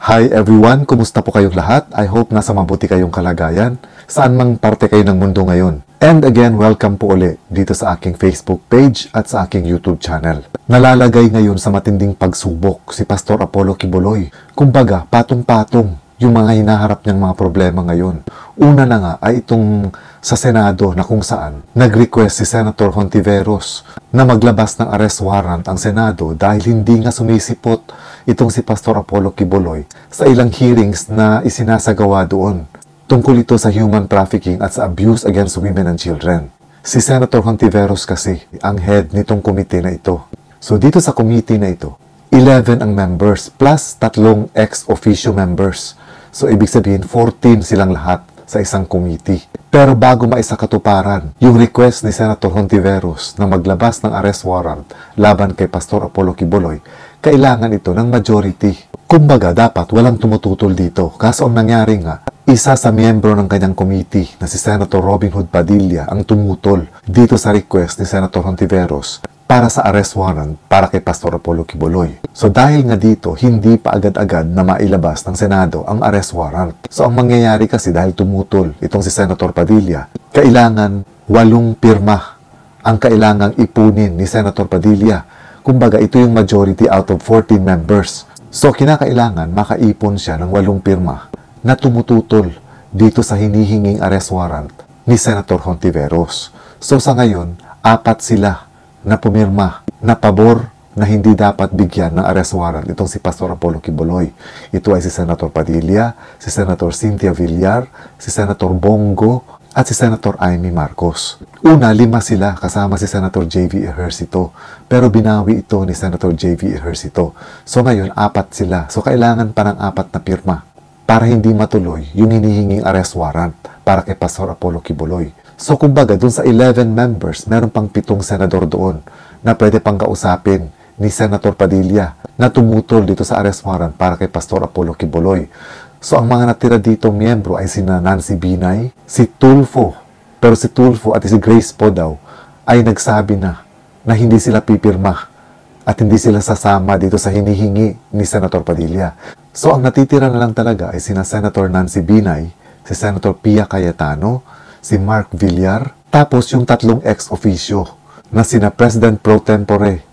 Hi everyone! Kumusta po kayong lahat? I hope nasa mabuti kayong kalagayan, saan mang parte kayo ng mundo ngayon. And again, welcome po uli dito sa aking Facebook page at sa aking YouTube channel. Nalalagay ngayon sa matinding pagsubok si Pastor Apollo Quiboloy. Kumbaga, patong-patong yung mga hinaharap niyang mga problema ngayon. Una na nga ay itong sa Senado na kung saan nag-request si Senator Hontiveros na maglabas ng arrest warrant ang Senado dahil hindi nga sumisipot itong si Pastor Apollo Quiboloy sa ilang hearings na isinasagawa doon. Tungkol ito sa human trafficking at sa abuse against women and children. Si Senator Hontiveros kasi ang head nitong committee na ito. So dito sa committee na ito, 11 ang members plus 3 ex-officio members. So ibig sabihin 14 silang lahat sa isang committee. Pero bago maisakatuparan yung request ni Senator Hontiveros na maglabas ng arrest warrant laban kay Pastor Apollo Quiboloy, kailangan ito ng majority. Kumbaga dapat walang tumututol dito. Kaso ang nangyari nga, isa sa miyembro ng kanyang committee na si Senator Robin Hood Padilla ang tumutol dito sa request ni Senator Hontiveros para sa arrest warrant para kay Pastor Apollo Quiboloy. So dahil nga dito, hindi pa agad-agad na mailabas ng Senado ang arrest warrant. So ang mangyayari kasi dahil tumutol itong si Senator Padilla, kailangan 8 pirma ang kailangang ipunin ni Senator Padilla. Kumbaga ito yung majority out of 14 members. So kinakailangan makaipon siya ng 8 pirma na tumututol dito sa hinihinging arrest warrant ni Senator Hontiveros. So sa ngayon, 4 sila na pumirma na pabor na hindi dapat bigyan ng arrest warrant itong si Pastor Apollo Quiboloy. Ito ay si Senator Padilla, si Senator Cynthia Villar, si Senator Bongo, at si Senator Amy Marcos. Una, 5 sila kasama si Senator J.V. Ejercito. Pero binawi ito ni Senator J.V. Ejercito. So ngayon, 4 sila. So kailangan pa ng 4 na pirma para hindi matuloy yung hinihinging arrest warrant para kay Pastor Apollo Quiboloy. So kumbaga, dun sa 11 members, meron pang 7 senador doon na pwede pang kausapin ni Senator Padilla na tumutol dito sa arrest warrant para kay Pastor Apollo Quiboloy. So ang mga natira dito miyembro ay sina Nancy Binay, si Tulfo, pero si Tulfo at si Grace po daw ay nagsabi na hindi sila pipirma at hindi sila sasama dito sa hinihingi ni Senator Padilla. So ang natitira na lang talaga ay sina Senator Nancy Binay, si Senator Pia Cayetano, si Mark Villar, tapos yung 3 ex-officio na sina President Pro Tempore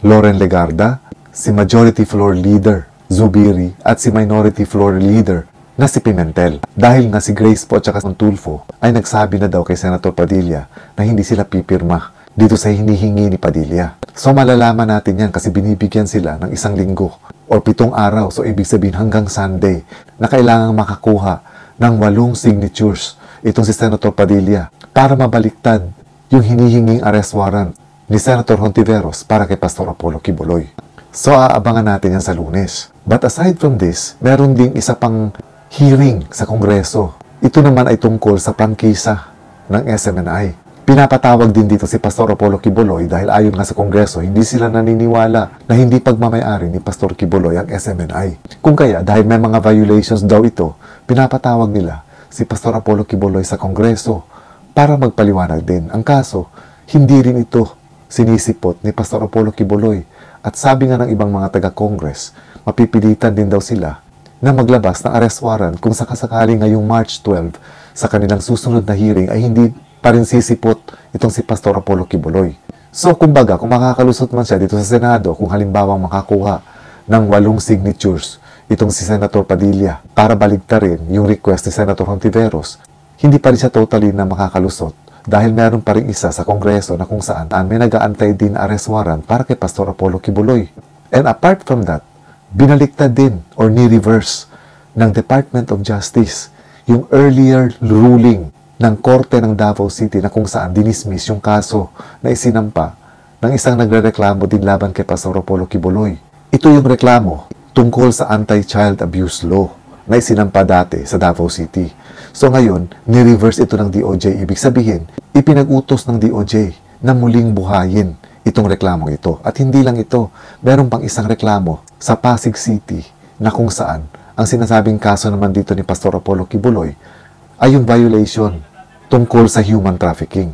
Loren Legarda, si Majority Floor Leader Zubiri at si Minority Floor Leader na si Pimentel. Dahil nga si Grace po at saka si Tulfo ay nagsabi na daw kay Senator Padilla na hindi sila pipirma dito sa hinihingi ni Padilla. So malalaman natin yan kasi binibigyan sila ng 1 linggo o 7 araw. So ibig sabihin hanggang Sunday na kailangang makakuha ng 8 signatures itong si Senator Padilla para mabaliktad yung hinihinging arrest warrant ni Senator Hontiveros para kay Pastor Apollo Quiboloy. So aabangan natin yan sa Lunes. But aside from this, meron ding isa pang hearing sa Kongreso. Ito naman ay tungkol sa prangkisa ng SMNI. Pinapatawag din dito si Pastor Apollo Quiboloy dahil ayon nga sa Kongreso, hindi sila naniniwala na hindi pagmamayari ni Pastor Quiboloy ang SMNI. Kung kaya, dahil may mga violations daw ito, pinapatawag nila si Pastor Apollo Quiboloy sa Kongreso para magpaliwanag din. Ang kaso, hindi rin ito sinisipot ni Pastor Apollo Quiboloy. At sabi nga ng ibang mga taga-Congress, mapipilitan din daw sila na maglabas ng arrest warrant kung sakasakali ngayong March 12 sa kanilang susunod na hearing ay hindi pa rin sisipot itong si Pastor Apollo Quiboloy. So kumbaga, kung makakalusot man siya dito sa Senado, kung halimbawa makakuha ng 8 signatures itong si Senator Padilla para baligtarin yung request ni Senator Hontiveros, hindi pa rin siya totally na makakalusot dahil meron pa rin isa sa Kongreso na kung saan may nag-aantay din arrest warrant para kay Pastor Apollo Quiboloy. And apart from that, binaliktad din or ni-reverse ng Department of Justice yung earlier ruling ng Korte ng Davao City na kung saan dinismiss yung kaso na isinampa ng isang nagrereklamo din laban kay Pastor Apollo Quiboloy. Ito yung reklamo tungkol sa anti-child abuse law na isinampa dati sa Davao City. So ngayon, ni-reverse ito ng DOJ. Ibig sabihin, ipinag-utos ng DOJ na muling buhayin itong reklamong ito. At hindi lang ito, meron pang isang reklamo sa Pasig City na kung saan ang sinasabing kaso naman dito ni Pastor Apollo Quiboloy ay yung violation tungkol sa human trafficking.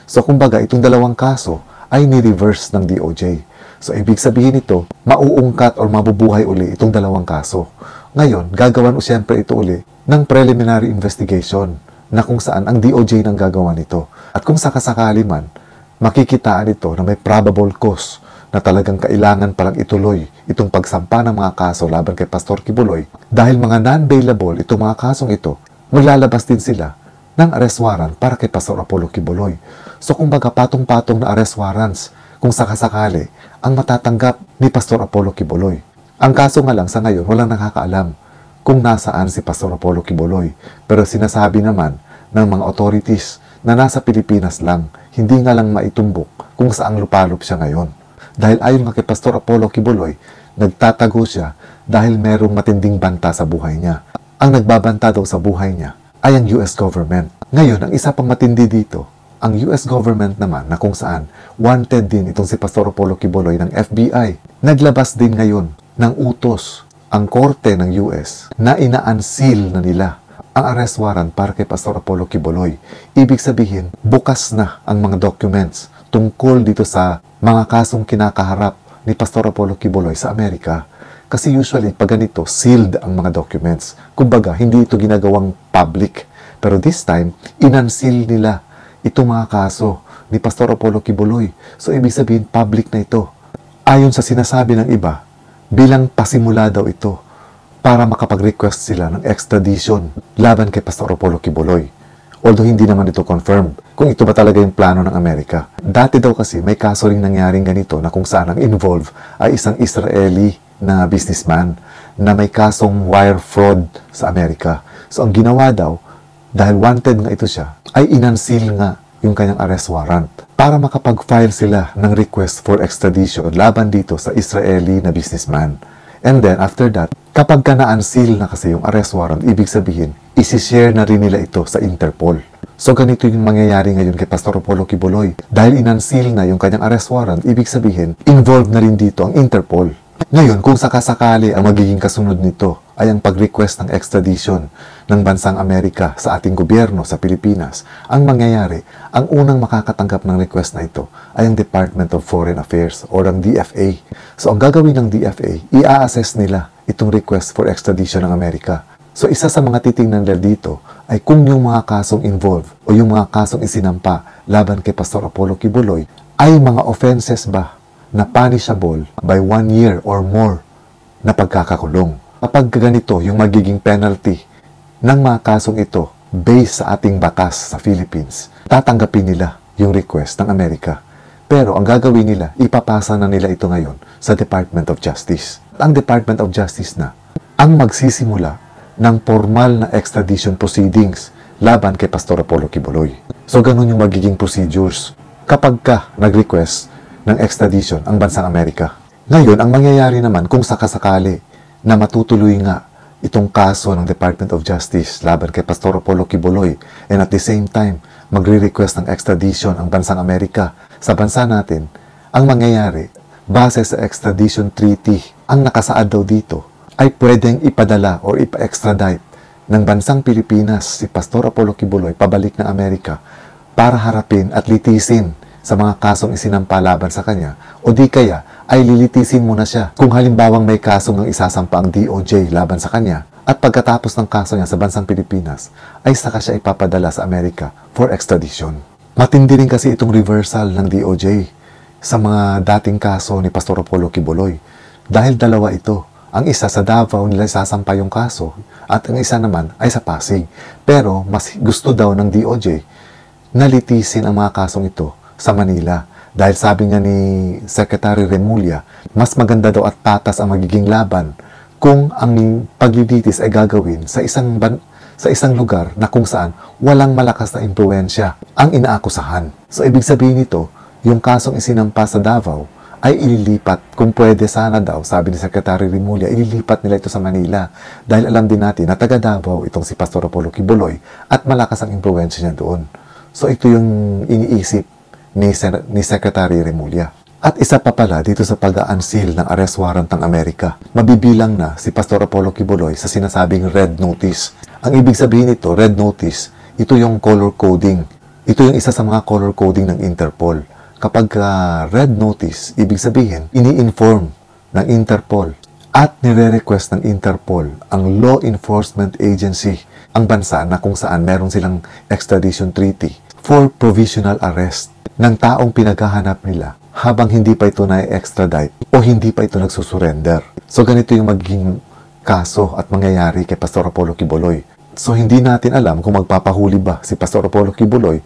So kumbaga, itong 2 kaso ay ni-reverse ng DOJ. So, ibig sabihin nito, mauungkat or mabubuhay uli itong 2 kaso. Ngayon, gagawan o siyempre ito uli ng preliminary investigation na kung saan ang DOJ nang gagawa nito. At kung sakasakali man, makikitaan ito na may probable cause na talagang kailangan palang ituloy itong pagsampa ng mga kaso laban kay Pastor Kibuloy. Dahil mga non-bailable itong mga kasong ito, maglalabas din sila ng arrest warrant para kay Pastor Apollo Kibuloy. So kumbaga patong-patong na arrest warrants kung sakasakali ang matatanggap ni Pastor Apollo Kibuloy. Ang kaso nga lang sa ngayon, walang nakakaalam kung nasaan si Pastor Apollo Kibuloy. Pero sinasabi naman ng mga authorities na nasa Pilipinas lang, hindi nga lang maitumbok kung saang lupalop siya ngayon. Dahil ayon nga kay Pastor Apollo Kibuloy, nagtatago siya dahil merong matinding banta sa buhay niya. Ang nagbabanta daw sa buhay niya ay ang US government. Ngayon, ang isa pang matindi dito, ang US government naman na kung saan wanted din itong si Pastor Apollo Kibuloy ng FBI. Naglabas din ngayon ng utos ang korte ng US na ina-unseal na nila ang arrest warrant para kay Pastor Apollo Kibuloy. Ibig sabihin, bukas na ang mga documents tungkol dito sa mga kasong kinakaharap ni Pastor Apollo Kibuloy sa Amerika. Kasi usually, pag ganito, sealed ang mga documents. Kumbaga, hindi ito ginagawang public. Pero this time, in-unseal nila itong mga kaso ni Pastor Apollo Kibuloy. So, ibig sabihin, public na ito. Ayon sa sinasabi ng iba, bilang pasimula daw ito para makapag-request sila ng extradition laban kay Pastor Apollo Kibuloy. Although hindi naman ito confirmed kung ito ba talaga yung plano ng Amerika. Dati daw kasi may kaso ring nangyaring ganito na kung saan ang involved ay isang Israeli na businessman na may kasong wire fraud sa Amerika. So ang ginawa daw, dahil wanted nga ito siya, ay inunseal nga yung kanyang arrest warrant para makapag-file sila ng request for extradition laban dito sa Israeli na businessman. And then, after that, kapag ka na-unseal na kasi yung arrest warrant, ibig sabihin, isi-share na rin nila ito sa Interpol. So, ganito yung mangyayari ngayon kay Pastor Apollo Kibuloy. Dahil in-unseal na yung kanyang arrest warrant, ibig sabihin, involved na rin dito ang Interpol. Ngayon, kung sakasakali ang magiging kasunod nito ay ang pag-request ng extradition ng bansang Amerika sa ating gobyerno sa Pilipinas, ang mangyayari, ang unang makakatanggap ng request na ito ay ang Department of Foreign Affairs o ang DFA. So, ang gagawin ng DFA, i-assess nila itong request for extradition ng Amerika. So, isa sa mga titingnan nila dito ay kung yung mga kasong involved o yung mga kasong isinampa laban kay Pastor Apollo Kibuloy ay mga offenses ba na punishable by 1 year or more na pagkakakulong. Kapag ganito yung magiging penalty ng mga kasong ito based sa ating batas sa Philippines, tatanggapin nila yung request ng Amerika. Pero ang gagawin nila, ipapasa na nila ito ngayon sa Department of Justice. Ang Department of Justice na ang magsisimula ng formal na extradition proceedings laban kay Pastor Apollo Kibuloy. So ganun yung magiging procedures kapag ka nag-request ng extradition ang bansang Amerika. Ngayon, ang mangyayari naman kung sakasakali na matutuloy nga itong kaso ng Department of Justice laban kay Pastor Apollo Kibuloy and at the same time, magre-request ng extradition ang bansang Amerika sa bansa natin, ang mangyayari, base sa extradition treaty, ang nakasaad daw dito ay pwedeng ipadala o ipa-extradite ng bansang Pilipinas si Pastor Apollo Kibuloy pabalik ng Amerika para harapin at litisin sa mga kasong isinampa laban sa kanya o di kaya ay lilitisin mo na siya kung halimbawang may kasong ang isasampa ang DOJ laban sa kanya at pagkatapos ng kaso niya sa bansang Pilipinas ay saka siya ipapadala sa Amerika for extradition. Matindi rin kasi itong reversal ng DOJ sa mga dating kaso ni Pastor Apollo Kibuloy dahil dalawa ito. Ang isa sa Davao nila isasampa yung kaso at ang isa naman ay sa Pasig. Pero mas gusto daw ng DOJ na litisin ang mga kasong ito sa Manila. Dahil sabi nga ni Secretary Remulla, mas maganda daw at patas ang magiging laban kung ang paglilitis ay gagawin sa isang lugar na kung saan walang malakas na impluensya ang inaakusahan. So ibig sabihin nito, yung kasong isinampa sa Davao ay ililipat. Kung pwede sana daw, sabi ni Secretary Remulla, ililipat nila ito sa Manila. Dahil alam din natin na taga Davao itong si Pastor Apollo Kibuloy at malakas ang impluensya niya doon. So ito yung iniisip ni Secretary Remulla. At isa pa pala dito sa pag-unseal ng arrest warrant ng Amerika, mabibilang na si Pastor Apollo Kibuloy sa sinasabing red notice. Ang ibig sabihin nito, red notice, ito yung color coding. Ito yung isa sa mga color coding ng Interpol. Kapag red notice, ibig sabihin, ini-inform ng Interpol At nire-request ng Interpol, ang law enforcement agency, ang bansa na kung saan meron silang extradition treaty for provisional arrest ng taong pinaghahanap nila habang hindi pa ito na-extradite o hindi pa ito nagsusurrender. So ganito yung magiging kaso at mangyayari kay Pastor Apollo Quiboloy. So hindi natin alam kung magpapahuli ba si Pastor Apollo Quiboloy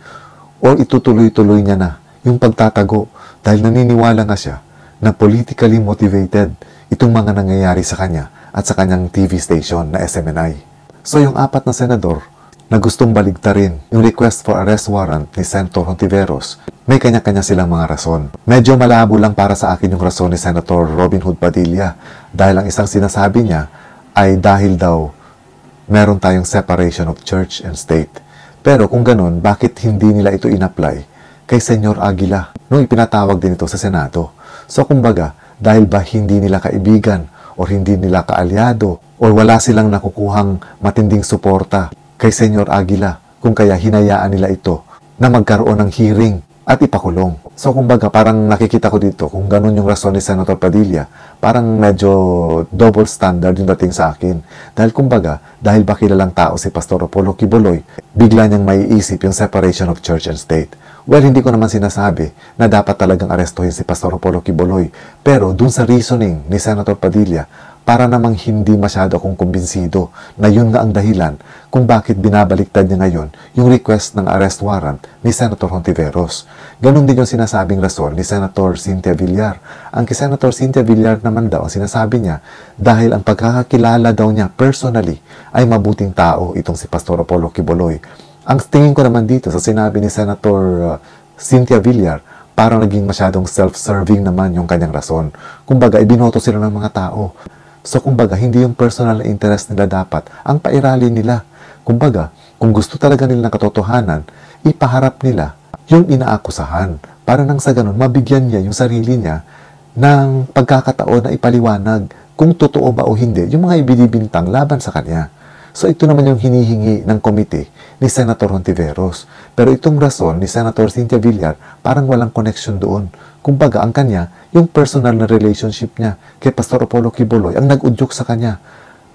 o itutuloy-tuloy niya na yung pagtatago dahil naniniwala nga siya na politically motivated itong mga nangyayari sa kanya at sa kanyang TV station na SMNI. So yung 4 na senador na gustong baligtarin yung request for arrest warrant ni Senator Hontiveros, may kanya-kanya silang mga rason. Medyo malabo lang para sa akin yung rason ni Senator Robin Hood Padilla dahil ang isang sinasabi niya ay dahil daw meron tayong separation of church and state. Pero kung ganun, bakit hindi nila ito in-apply kay Senyor Aguila nung ipinatawag din ito sa Senado? So kumbaga, dahil ba hindi nila kaibigan o hindi nila kaalyado o wala silang nakukuhang matinding suporta kay Senyor Aguila kung kaya hinayaan nila ito na magkaroon ng hearing at ipakulong. So kumbaga parang nakikita ko dito kung ganun yung rason ni Senator Padilla, parang medyo double standard yung dating sa akin. Dahil kumbaga, dahil ba kilalang tao si Pastor Apollo Quiboloy, bigla niyang maiisip yung separation of church and state. Well, hindi ko naman sinasabi na dapat talagang arestuhin si Pastor Apollo Quiboloy. Pero dun sa reasoning ni Senator Padilla, para namang hindi masyado akong kumbinsido na yun nga ang dahilan kung bakit binabaliktad niya ngayon yung request ng arrest warrant ni Senator Hontiveros. Ganon din yung sinasabing rason ni Senator Cynthia Villar. Ang kay Senator Cynthia Villar naman daw, ang sinasabi niya, dahil ang pagkakakilala daw niya personally ay mabuting tao itong si Pastor Apollo Quiboloy. Ang tingin ko naman dito sa sinabi ni Senator Cynthia Villar, parang naging masyadong self-serving naman yung kanyang rason. Kumbaga, ibinoto sila ng mga tao. So, kumbaga, hindi yung personal na interest nila dapat ang pairalin nila. Kumbaga, kung gusto talaga nila ng katotohanan, ipaharap nila yung inaakusahan para nang sa ganun, mabigyan niya yung sarili niya ng pagkakataon na ipaliwanag kung totoo ba o hindi yung mga ibinibintang laban sa kanya. So, ito naman yung hinihingi ng komite ni Senator Hontiveros. Pero itong rason ni Senator Cynthia Villar, parang walang connection doon. Kumbaga, ang kanya, yung personal na relationship niya kay Pastor Apollo Quiboloy ang nag-udyok sa kanya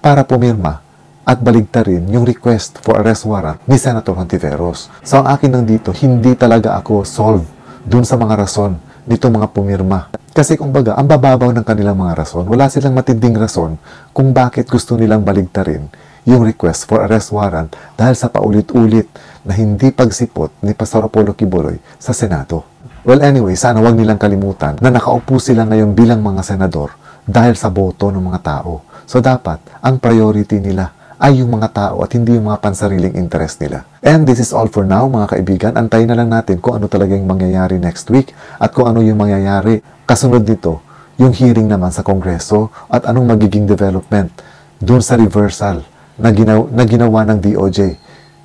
para pumirma at baligtarin yung request for arrest warrant ni Senator Hontiveros. So, ang akin nang dito, hindi talaga ako solve dun sa mga rason nitong mga pumirma. Kasi kumbaga, ang bababaw ng kanilang mga rason, wala silang matinding rason kung bakit gusto nilang baligtarin yung request for arrest warrant dahil sa paulit-ulit na hindi pagsipot ni Pastor Apollo Quiboloy sa Senado. Well, anyway, sana wag nilang kalimutan na nakaupo sila ngayon bilang mga senador dahil sa boto ng mga tao. So, dapat, ang priority nila ay yung mga tao at hindi yung mga pansariling interest nila. And this is all for now, mga kaibigan. Antayin na lang natin kung ano talaga yung mangyayari next week at kung ano yung mangyayari kasunod nito, yung hearing naman sa Kongreso at anong magiging development dun sa reversal na ginawa ng DOJ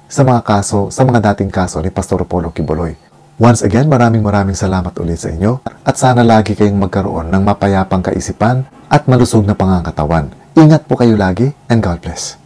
sa mga kaso, sa mga dating kaso ni Pastor Apollo Quiboloy. Once again, maraming salamat ulit sa inyo at sana lagi kayong magkaroon ng mapayapang kaisipan at malusog na pangangatawan. Ingat po kayo lagi and God bless.